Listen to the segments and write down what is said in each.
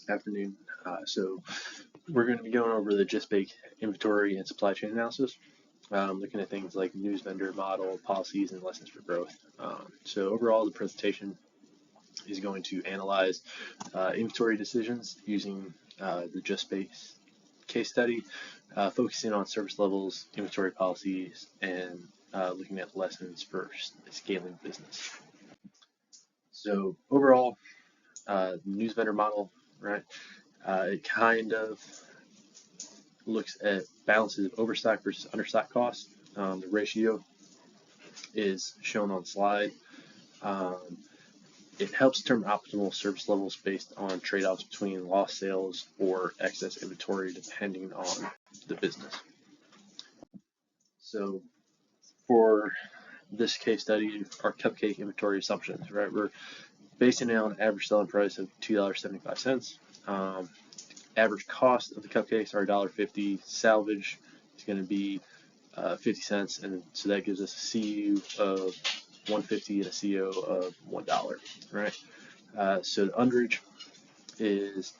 Afternoon. So we're going to be going over the Just Bake inventory and supply chain analysis, looking at things like news vendor model, policies, and lessons for growth. So overall, the presentation is going to analyze inventory decisions using the Just Bake case study, focusing on service levels, inventory policies, and looking at lessons for scaling business. So overall, news vendor model, right? It kind of looks at balances of overstock versus understock costs. The ratio is shown on the slide. It helps determine optimal service levels based on trade-offs between lost sales or excess inventory depending on the business. So for this case study, our cupcake inventory assumptions, right? We're basing it on an average selling price of $2.75. Average cost of the cupcakes are $1.50. Salvage is going to be 50 cents, and so that gives us a CU of 150 and a CO of $1, right? So the underage is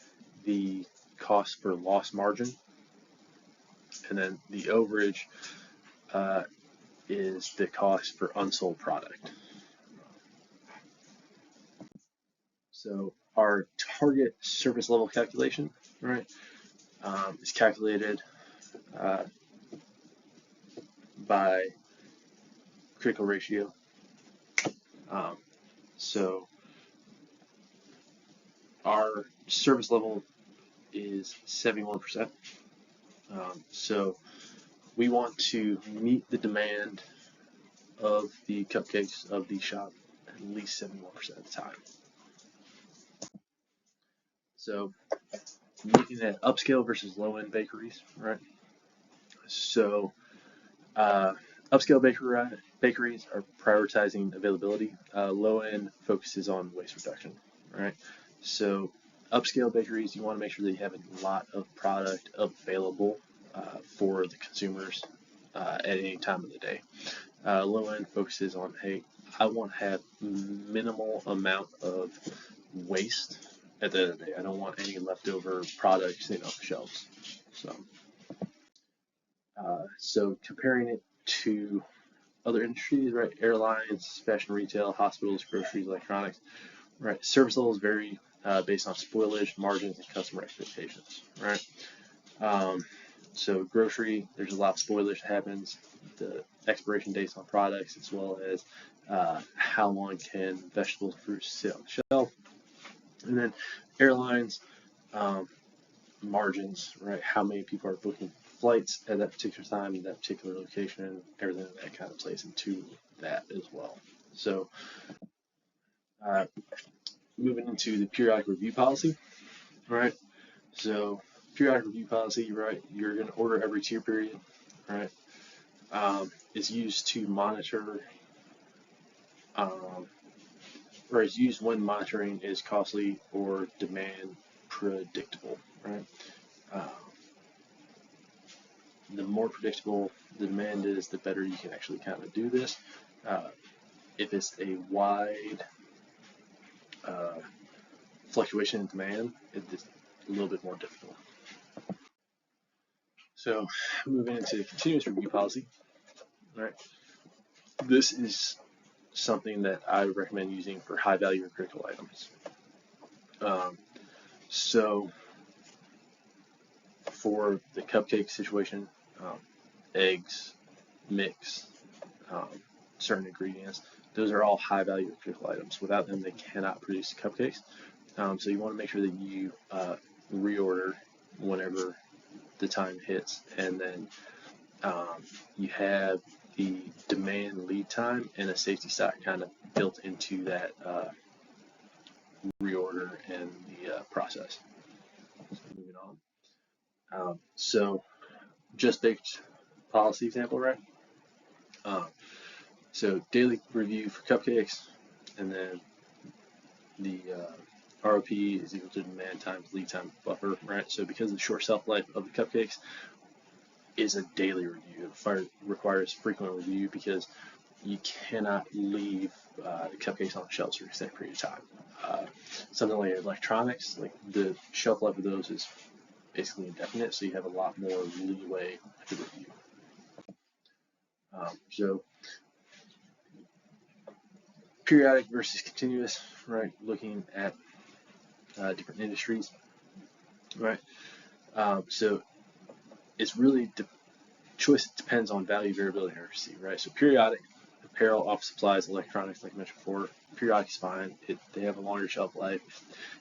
the cost for lost margin, and then the overage is the cost for unsold product. So our target service level calculation, right, is calculated by critical ratio. So our service level is 71%. So we want to meet the demand of the cupcakes of the shop at least 71% of the time. So looking at upscale versus low-end bakeries, right? So upscale bakeries are prioritizing availability. Low-end focuses on waste reduction, right? So upscale bakeries, you want to make sure that you have a lot of product available for the consumers at any time of the day. Low-end focuses on, hey, I want to have minimal amount of waste at the end of the day. I don't want any leftover products sitting off the shelves. So comparing it to other industries, right? Airlines, fashion retail, hospitals, groceries, electronics, right? Service levels vary based on spoilage, margins, and customer expectations, right? So grocery, there's a lot of spoilage that happens, the expiration dates on products, as well as how long can vegetables and fruits sit on the shelf. And then airlines, margins, right? How many people are booking flights at that particular time, in that particular location, everything that kind of plays into that as well. So moving into the periodic review policy, right? So periodic review policy, right? You're going to order every tier period, right? Is used to monitor, or is used when monitoring is costly or demand predictable, right? The more predictable the demand is, the better you can actually kind of do this. If it's a wide fluctuation in demand, it's a little bit more difficult. So moving into continuous review policy, right? This is something that I recommend using for high value or critical items. So for the cupcake situation, eggs, mix, certain ingredients, those are all high value or critical items. Without them, they cannot produce cupcakes. So you want to make sure that you reorder whenever the time hits, and then you have the demand lead time and a safety stock kind of built into that reorder and the process. So moving on. So Just Baked policy example, right? So daily review for cupcakes, and then the ROP is equal to demand times lead time buffer, right? So because of the short shelf life of the cupcakes is a daily review. It requires frequent review because you cannot leave the cupcakes on the shelves for an extended period of time. Something like electronics, like the shelf life of those is basically indefinite, so you have a lot more leeway to review. So periodic versus continuous, right? Looking at different industries, right? So it's really choice depends on value, variability, and accuracy, right? So periodic, apparel, office supplies, electronics, like I mentioned before, periodic is fine. They have a longer shelf life.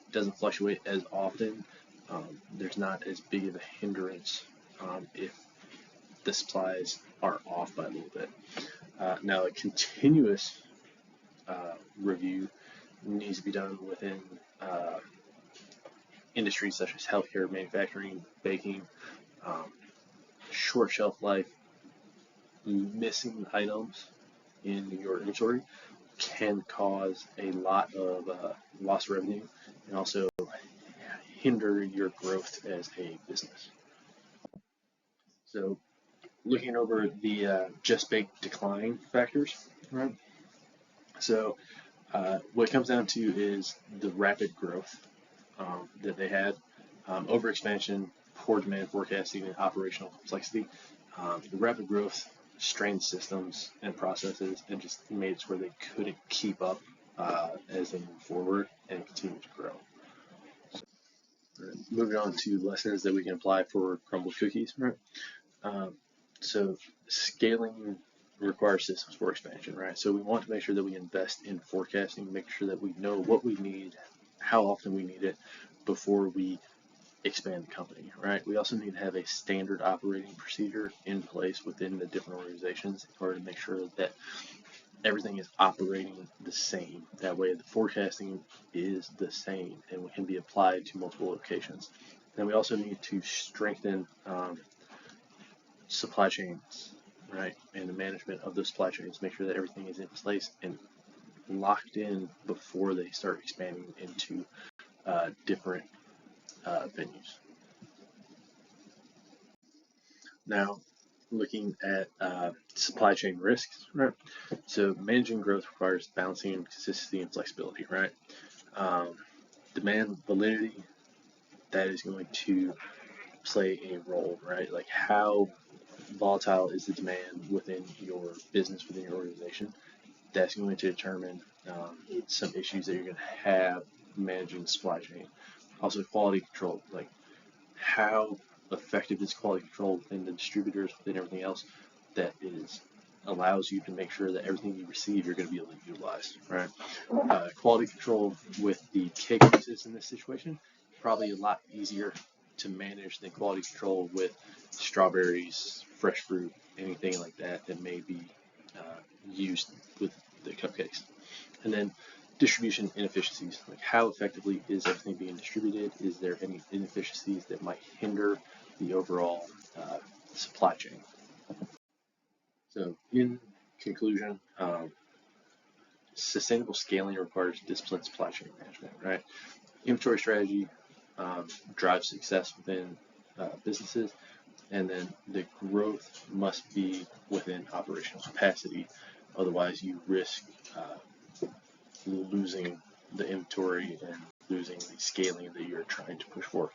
It doesn't fluctuate as often. There's not as big of a hindrance if the supplies are off by a little bit. Now, a continuous review needs to be done within industries such as healthcare, manufacturing, baking, short shelf life. Missing items in your inventory can cause a lot of lost revenue and also hinder your growth as a business. So looking over the Just Bake decline factors, right? So what it comes down to is the rapid growth that they had, overexpansion, poor demand forecasting, and operational complexity. The rapid growth strained systems and processes and just made it where they couldn't keep up as they move forward and continue to grow. Moving on to lessons that we can apply for crumbled cookies, right? So scaling requires systems for expansion, right? So we want to make sure that we invest in forecasting, make sure that we know what we need, how often we need it before we expand the company, right? We also need to have a standard operating procedure in place within the different organizations in order to make sure that everything is operating the same. That way the forecasting is the same and can be applied to multiple locations. And we also need to strengthen supply chains, right? And the management of those supply chains, make sure that everything is in place and locked in before they start expanding into different venues. Now, looking at supply chain risks, right? So managing growth requires balancing consistency and flexibility, right? Demand validity, that is going to play a role, right? Like how volatile is the demand within your business, within your organization? That's going to determine some issues that you're going to have managing the supply chain. Also, quality control, like how effective is quality control within the distributors, within everything else that allows you to make sure that everything you receive you're going to be able to utilize, right? Quality control with the cake mixes in this situation, probably a lot easier to manage than quality control with strawberries, fresh fruit, anything like that that may be used with the cupcakes. And then distribution inefficiencies, like how effectively is everything being distributed? Is there any inefficiencies that might hinder the overall supply chain? So in conclusion, sustainable scaling requires disciplined supply chain management, right? Inventory strategy drives success within businesses, and then the growth must be within operational capacity. Otherwise, you risk losing the inventory and losing the scaling that you're trying to push for.